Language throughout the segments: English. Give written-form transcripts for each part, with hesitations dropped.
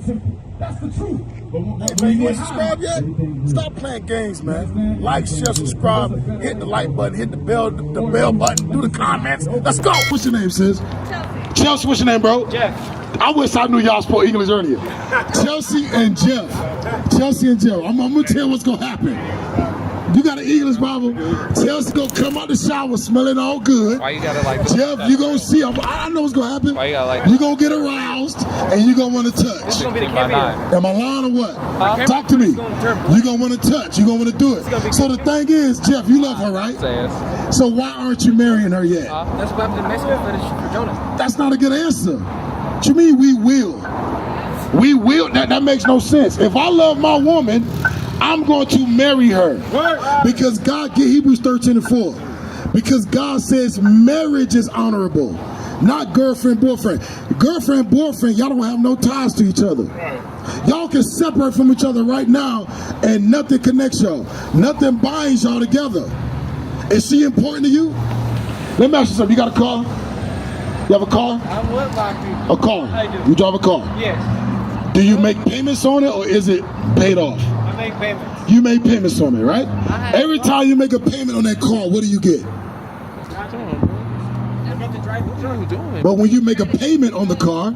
temple. That's the truth. But Hey, you ain't subscribed yet? Stop playing games, man. Like, share, subscribe, hit the like button, hit the bell button, do the comments. Let's go. What's your name, sis? Chelsea. Chelsea, what's your name, bro? Jeff. I wish I knew y'all spoke English earlier. Chelsea and Jeff. Chelsea and Jeff. I'm gonna tell you what's gonna happen. You got an English Bible. Chelsea gonna come out the shower smelling all good. Why you gotta like this? Jeff, you gonna see. I know what's gonna happen. Why you gotta like you gonna get aroused and you gonna want to touch. This is gonna be the cameo. Am I lying or what? Huh? Talk to me. You gonna want to touch. You gonna want to do it. So the thing is, Jeff, you love her, right? Yes. So why aren't you marrying her yet? That's what happened to Mexico for Jonah. That's not a good answer. What you mean we will? We will. That makes no sense. If I love my woman, I'm going to marry her. Because God, get Hebrews 13:4. Because God says marriage is honorable, not girlfriend, boyfriend. Girlfriend, boyfriend, y'all don't have no ties to each other. Y'all can separate from each other right now and nothing connects y'all. Nothing binds y'all together. Is she important to you? Let me ask you something. You got a car? You have a car? I'm what about A car. I do. You drive a car? Yes. Do you make payments on it or is it paid off? I make payments. You make payments on it, right? Every time you make a payment on that car, what do you get? But when you make a payment on the car,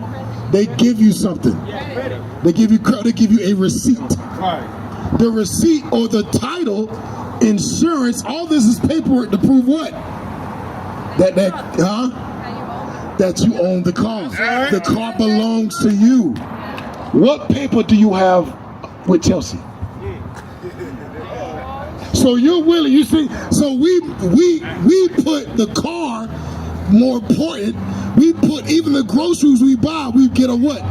they give you something. They give you credit. They give you a receipt. The receipt or the title, insurance, all this is paperwork to prove what? That you own the car. The car belongs to you. What paper do you have with Chelsea? So you're willing, you see, so we put the car more important. We put even the groceries we buy, we get a what?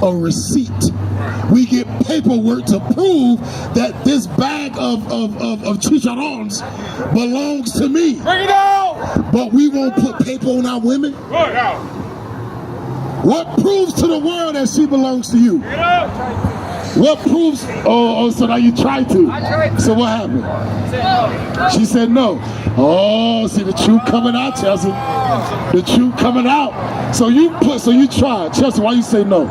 A receipt. We get paperwork to prove that this bag of chicharrones belongs to me. Bring it out! But we won't put paper on our women. What proves to the world that she belongs to you? What proves? Oh, so now you tried to. I tried to. So what happened? She said no. Oh, see the truth coming out, Chelsea. The truth coming out. So you tried. Chelsea, why you say no? We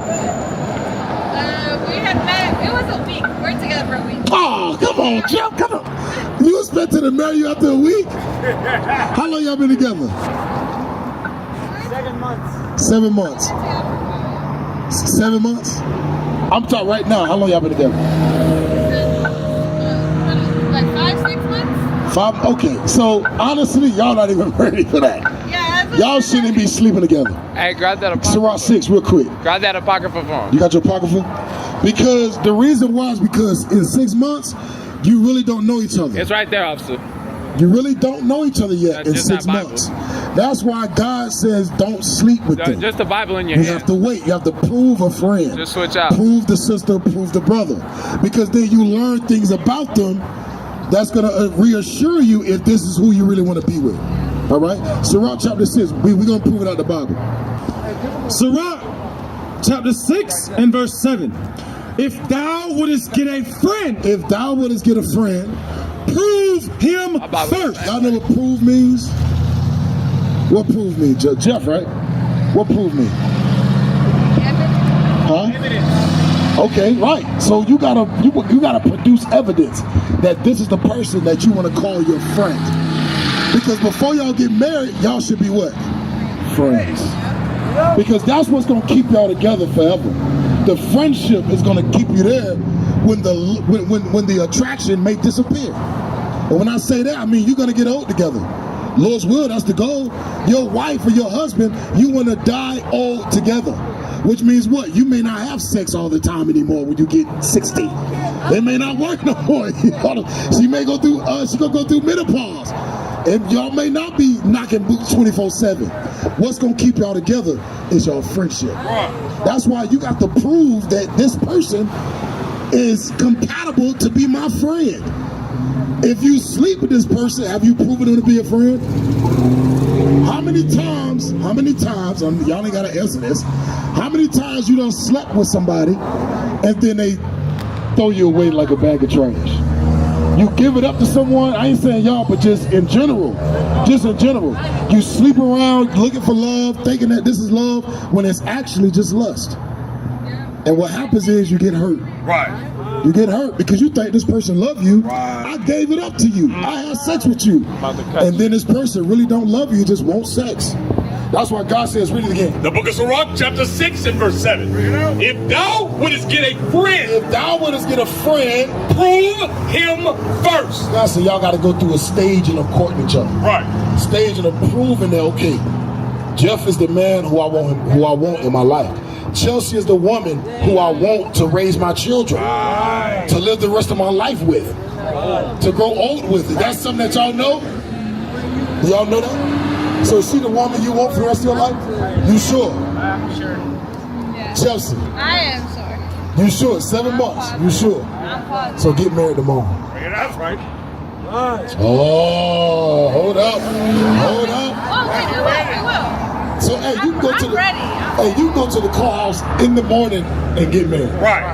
had met, it was a week. We're together for a week. Oh, come on, Jeff, come on. You expected to marry you after a week? How long y'all been together? 7 months. 7 months. 7 months? I'm talking right now. How long y'all been together? Like 5-6 months? 5? Okay. So honestly, y'all not even ready for that. Yeah. Y'all shouldn't be sleeping together. Hey, grab that apocrypha. Sirach 6, real quick. Grab that apocrypha for him. You got your apocrypha? Because the reason why is because in 6 months, you really don't know each other. It's right there, officer. You really don't know each other yet in 6 months. That's why God says don't sleep with them. Just the Bible in your You hand. have to wait. You have to prove a friend. Just switch out. Prove the sister, prove the brother. Because then you learn things about them that's going to reassure you if this is who you really want to be with. All right? Sirach chapter 6. We're going to prove it out of the Bible. Sirach chapter 6 and verse 7. If thou wouldest get a friend, prove him first. Y'all know what prove means? What prove means? Jeff, right? What prove means? Huh? Okay, right. So you gotta produce evidence that this is the person that you want to call your friend. Because before y'all get married, y'all should be what? Friends. Because that's what's gonna keep y'all together forever. The friendship is gonna keep you there when the attraction may disappear. And when I say that, I mean you're gonna get old together. Lord's will, that's the goal. Your wife or your husband, you want to die old together. Which means what? You may not have sex all the time anymore when you get 60. It may not work no more. She may go through, she gonna go through menopause. And y'all may not be knocking boots 24/7. What's gonna keep y'all together is your friendship. That's why you got to prove that this person is compatible to be my friend. If you sleep with this person, have you proven him to be a friend? How many times, y'all ain't gotta answer this, how many times you done slept with somebody and then they throw you away like a bag of trash? You give it up to someone, I ain't saying y'all, but just in general. You sleep around looking for love, thinking that this is love, when it's actually just lust. And what happens is you get hurt. Right. You get hurt because you think this person love you. Right. I gave it up to you. I had sex with you. And then this person really don't love you, just want sex. That's why God says, read it again. The book of Sirach, chapter 6 and verse 7. If thou wouldest get a friend, prove him first. God said, y'all got to go through a stage in of courting each other. Right. Stage in of proving that, okay, Jeff is the man who I want in my life. Chelsea is the woman who I want to raise my children, to live the rest of my life with, to grow old with. Is that something that y'all know? Do y'all know that? So is she the woman you want for the rest of your life? You sure? I'm sure. Yeah. Chelsea, I am sorry. you sure? 7 months, you sure? I'm positive. So get married tomorrow. That's right. Oh, hold up. Hold up. Oh, we will. So hey, you can go to I'm the ready. hey, you can go to the courthouse in the morning and get married. Right.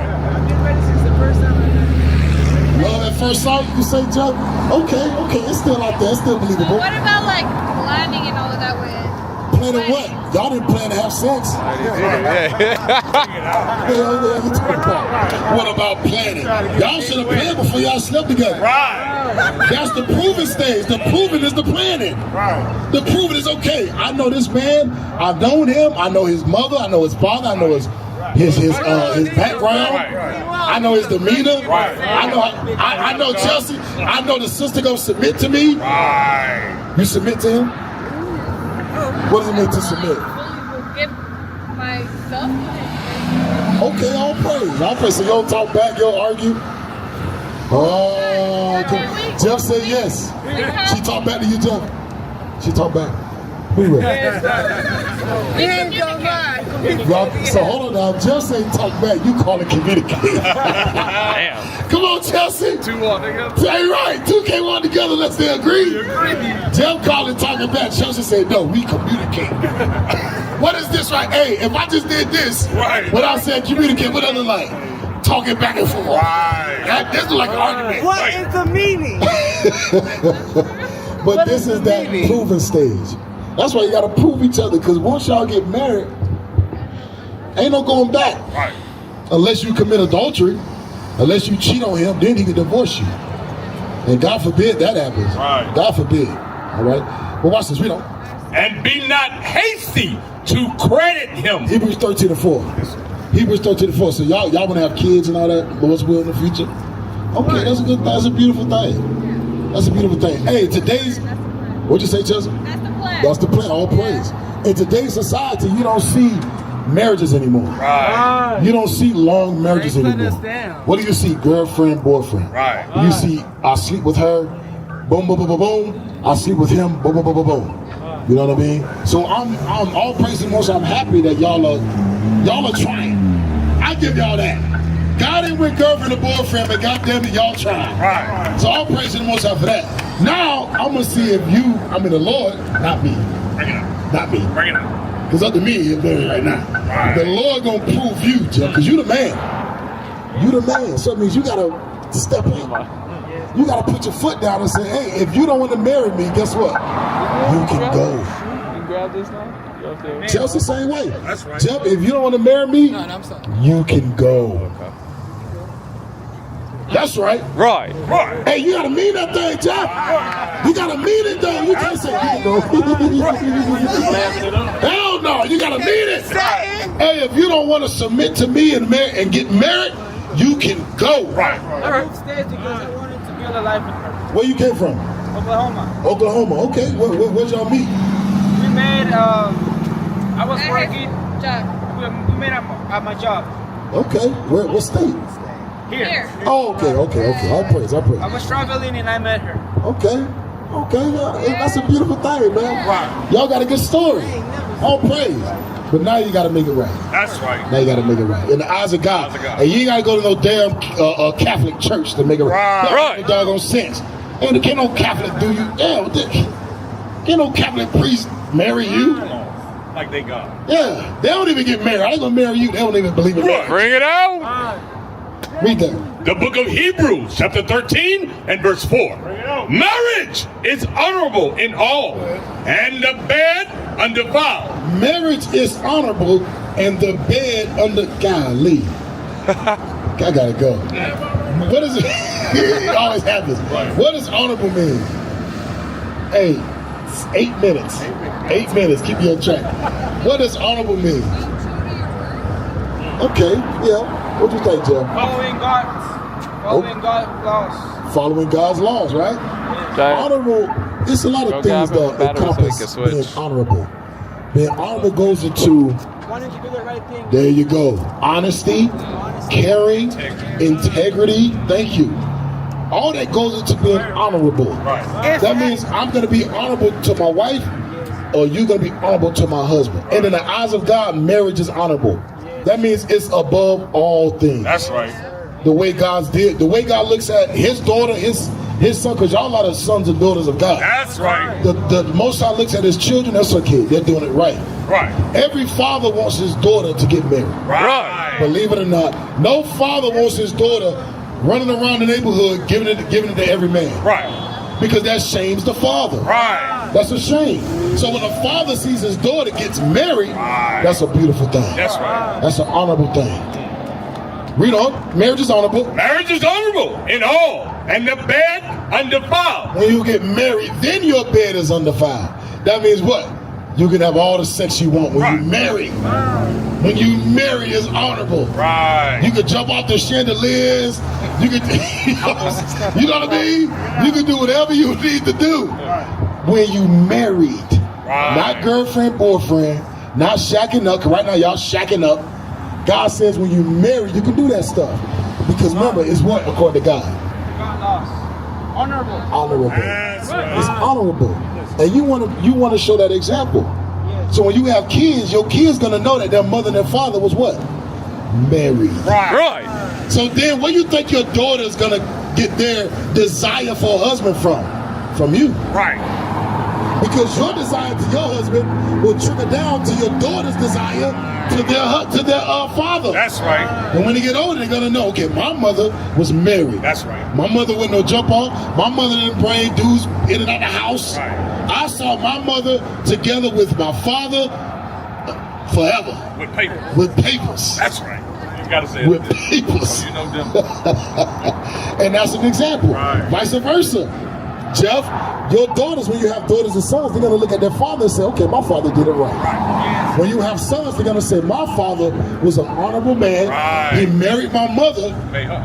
Love at first sight, you say, Joe? Okay, it's still out there, it's still believable. What about like planning and all of that with? Planning what? Y'all didn't plan to have sex. What about planning? Y'all should have planned before y'all slept together. Right. That's the proving stage. The proving is the planning. Right. The proving is, okay, I know this man, I've known him, I know his mother, I know his father, I know his background, I know his demeanor, I know Chelsea, I know the sister gonna submit to me. Right. You submit to him? What does it mean to submit? Give myself. Okay, all praise. So you don't talk back, you don't argue? Oh, okay. Jeff said yes. She talked back to you, Jeff? She talked back. Who will? So hold on now. Jeff said talk back. You call it communicate. Damn. Come on, Chelsea. 2 on together. Hey, right. 2 came on together. Let's say agree. Jeff called it talking back. Chelsea said, no, we communicate. What is this right? Hey, if I just did this, Right. without saying communicate, what other like? Talking back and forth. Right. This is like an argument. What is the meaning? But this is that proving stage. That's why you gotta prove each other, because once y'all get married, ain't no going back. Right. Unless you commit adultery, unless you cheat on him, then he can divorce you. And God forbid that happens. Right. God forbid. All right. But watch this. We don't. And be not hasty to credit him. Hebrews 13:4. Hebrews 13:4. So y'all want to have kids and all that, Lord's will in the future. Okay, that's a good. That's a beautiful thing. That's a beautiful thing. Hey, today's. What'd you say, Chelsea? That's the plan. That's the plan. All praise. In today's society, you don't see marriages anymore. Right. You don't see long marriages anymore. What do you see? Girlfriend, boyfriend. Right. You see, I sleep with her, boom, boom, boom, boom, boom. I sleep with him, boom, boom, boom, boom, boom. You know what I mean? So I'm all praise and most. I'm happy that y'all are trying. I give y'all that. God ain't with girlfriend or boyfriend, but goddamn it, y'all trying. Right. So all praise and most for that. Now I'm gonna see if the Lord, not me, Bring it up. not me. Bring it up. It's up to me here married right now. Right. The Lord gonna prove you, Jeff, because you the man. You the man. So it means you gotta step in. You gotta put your foot down and say, hey, if you don't want to marry me, guess what? You can go. You can grab this now? You okay? Chelsea, same way. That's right. Jeff, if you don't want to marry me, you can go. That's right. Right. Right. Hey, you gotta mean that thing, Jeff. You gotta mean it, though. You can't say you can go. Hell no, you gotta mean it. Hey, if you don't want to submit to me and get married, you can go. Right. I moved states because I wanted to build a life with her. Where you came from? Oklahoma. Oklahoma. Okay. Where'd y'all meet? We met, I was working, Job. we met at my job. Okay. What state? Here. Oh, okay. All praise. I was traveling and I met her. Okay. That's a beautiful thing, man. Right. Y'all got a good story. All praise. But now you got to make it right. That's right. Now you got to make it right. In the eyes of God. And you ain't got to go to no damn Catholic church to make it right. That Right. makes no doggone sense. And can't no Catholic do you. Yeah, can't no Catholic priest marry you. Like they got. Yeah, they don't even get married. I ain't going to marry you. They don't even believe in marriage. Bring it out. Read that. The book of Hebrews, chapter 13 and verse 4. Marriage is honorable in all, and the bed undefiled. Marriage is honorable and the bed under golly. I gotta go. What is it? It always happens. What does honorable mean? Hey, it's 8 minutes. 8 minutes. Keep you on track. What does honorable mean? Okay, yeah. What do you think, Jeff? Following God's laws. Following God's laws, right? Honorable, it's a lot of things that encompass being honorable. Being honorable goes into, Wanting to do the right thing. there you go, honesty, caring, integrity, thank you. All that goes into being honorable. That means I'm going to be honorable to my wife, or you're going to be honorable to my husband. And in the eyes of God, marriage is honorable. That means it's above all things. That's right. The way God looks at his daughter, his son, because y'all are the sons and daughters of God. That's right. The Most High looks at his children, that's okay, they're doing it right. Right. Every father wants his daughter to get married. Right. Believe it or not, no father wants his daughter running around the neighborhood giving it to every man. Right. Because that shames the father. Right. That's a shame. So when a father sees his daughter gets married, that's a beautiful thing. That's right. That's an honorable thing. Read on. Marriage is honorable. Marriage is honorable in all, and the bed undefiled. When you get married, then your bed is undefiled. That means what? You can have all the sex you want when you marry. When you marry, is honorable. Right. You can jump off the chandeliers. You can, you know what I mean? You can do whatever you need to do when you married. Not girlfriend, boyfriend, not shacking up. 'Cause right now y'all shacking up. God says when you marry, you can do that stuff. Because remember, it's what according to God? God laws. Honorable. Honorable. That's right. It's honorable. And you want to show that example. So when you have kids, your kids gonna know that their mother and their father was what? Married. Right. So then where you think your daughter's gonna get their desire for a husband from? From you. Right. Because your desire to your husband will trickle down to your daughter's desire to their father. That's right. And when they get older, they're gonna know, okay, my mother was married. That's right. My mother wouldn't no jump off. My mother didn't bring dudes in and out the house. Right. I saw my mother together with my father forever. With papers. With papers. That's right. You gotta say With it. papers. You know them. And that's an example. Right. Vice versa. Jeff, your daughters, when you have daughters and sons, they're going to look at their father and say, okay, my father did it right. When you have sons, they're going to say, my father was an honorable man. Right. He married my mother,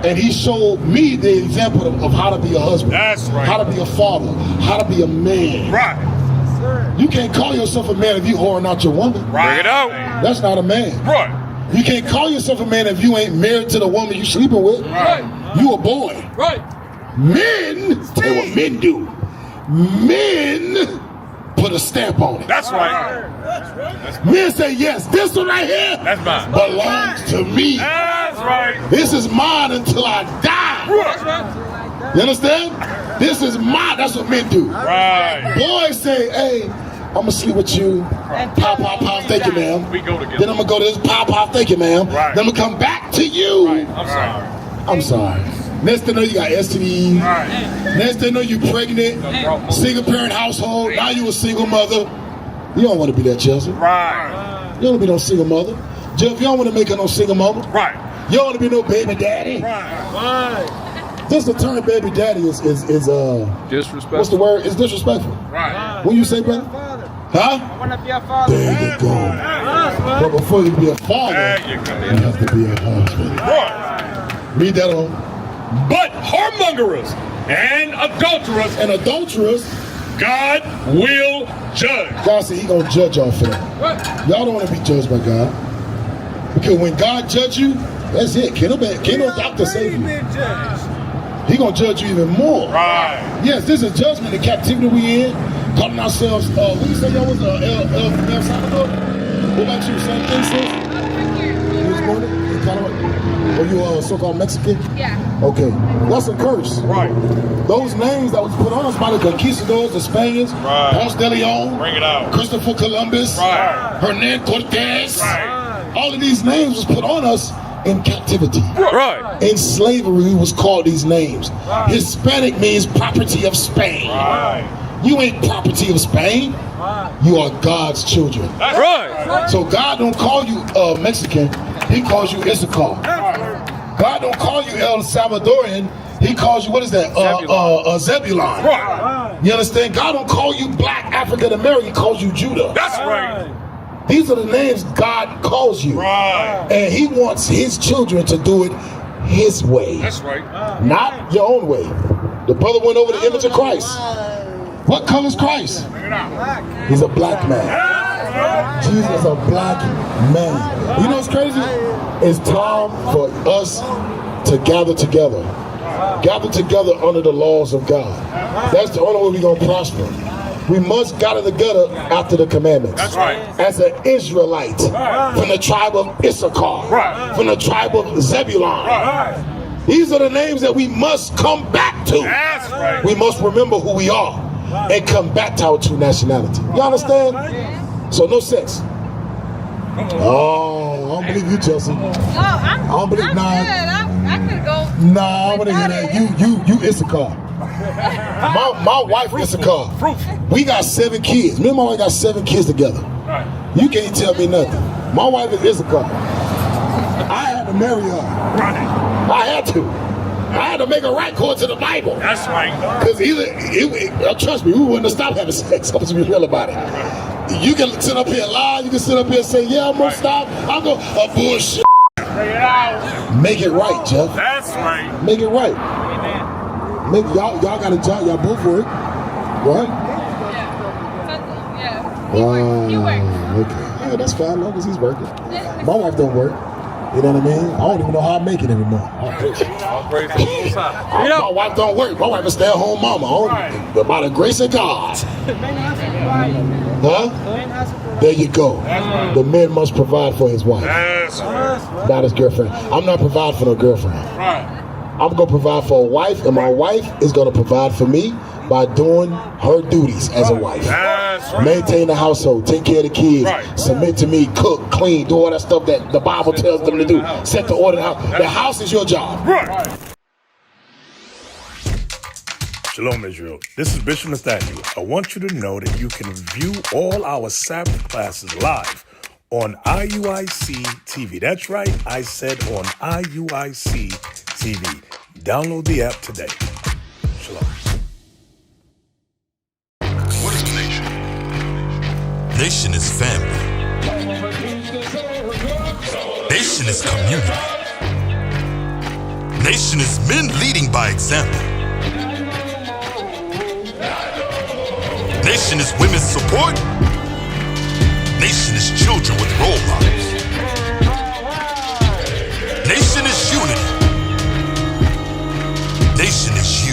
and he showed me the example of how to be a husband. That's right. How to be a father. How to be a man. Right. You can't call yourself a man if you whoring out your woman. Right. Bring it out. That's not a man. Right. You can't call yourself a man if you ain't married to the woman you sleeping with. Right. You a boy. Right. Men, tell you what men do. Men put a stamp on it. That's right. Men say, yes, this one right here That's mine. belongs to me. That's right. This is mine until I die. Right. You understand? This is mine. That's what men do. Right. Boys say, hey, I'm going to sleep with you. Pop, pop, pop, thank you, ma'am. We go together. Then I'm going to go to this, pop, pop, thank you, ma'am. Right. Then I'm going to come back to you. Right. I'm sorry. I'm sorry. Next thing you know, you got STDs. Right. Next thing you know, you pregnant. Single parent household. Now you a single mother. You don't want to be that, Chelsea. Right. You don't want to be no single mother. Jeff, you don't want to make her no single mama. Right. You don't want to be no baby daddy. Right. Just the term baby daddy is Disrespectful. what's the word? It's disrespectful. Right. What you say, brother? Huh? I want to be a father. There you go. But before you be a father, There you go. you have to be a husband. Right. Read that on. But whoremongers and adulterers, And adulterers, God will judge. God said he gonna judge y'all for that. Y'all don't want to be judged by God. Because when God judge you, that's it. Can't no doctor save you. He gonna judge you even more. Right. Yes, this is judgment, the captivity we in. Calling ourselves, what do you say y'all was, El Salvador? What about you, San Francisco? You was born in Colorado? Or you so-called Mexican? Yeah. Okay, that's a curse. Right. Those names that was put on us by the conquistadors, the Spaniards, Right. Ponce de Leon, Bring it out. Christopher Columbus, Right. Hernan Cortez. Right. All of these names was put on us in captivity. Right. In slavery, we was called these names. Hispanic means property of Spain. Right. You ain't property of Spain. You are God's children. That's right. So God don't call you Mexican. He calls you Issachar. God don't call you El Salvadorian. He calls you, what is that? Zebulon. Right. You understand? God don't call you black African American. He calls you Judah. That's right. These are the names God calls you. Right. And he wants his children to do it his way. That's right. Not your own way. The brother went over the image of Christ. What color is Christ? He's a black man. Jesus is a black man. You know what's crazy? It's time for us to gather together. Gather together under the laws of God. That's the only way we're going to prosper. We must gather together after the commandments. That's right. As an Israelite from the tribe of Issachar, from the tribe of Zebulon. These are the names that we must come back to. That's right. We must remember who we are and come back to our true nationality. You understand? So no sex. Oh, I don't believe you, Chelsea. No, I don't believe- I'm nah. good. I could go. Nah, I want to hear that. You Issachar. My wife Issachar. We got 7 kids. Me and my wife got 7 kids together. You can't tell me nothing. My wife is Issachar. I had to marry her. I had to. I had to make her right according to the Bible. That's right. Because trust me, we wouldn't have stopped having sex. Let's be real about it. You can sit up here and lie. You can sit up here and say, yeah, I'm going to stop. I'm going to bullshit. Make it right, Jeff. That's right. Make it right. Y'all got a job. Y'all both work, right? Yeah. He works. Okay. Yeah, that's fine. As long as he's working. My wife don't work. You know what I mean? I don't even know how I make it anymore. My wife don't work. My wife is a stay-at-home mama. By the grace of God. Huh? There you go. The man must provide for his wife. That's right. Not his girlfriend. I'm not providing for no girlfriend. Right. I'm going to provide for a wife, and my wife is going to provide for me by doing her duties as a wife. That's right. Maintain the household, take care of the kids, Right. submit to me, cook, clean, do all that stuff that the Bible tells them to do. Set the order in the house. The house is your job. Right. Shalom, Israel. This is Bishop Nathaniel. I want you to know that you can view all our Sabbath classes live on IUIC TV. That's right, I said on IUIC TV. Download the app today. Shalom. What is a nation? Nation is family. Nation is community. Nation is men leading by example. Nation is women's support. Nation is children with role models. Nation is unity. Nation is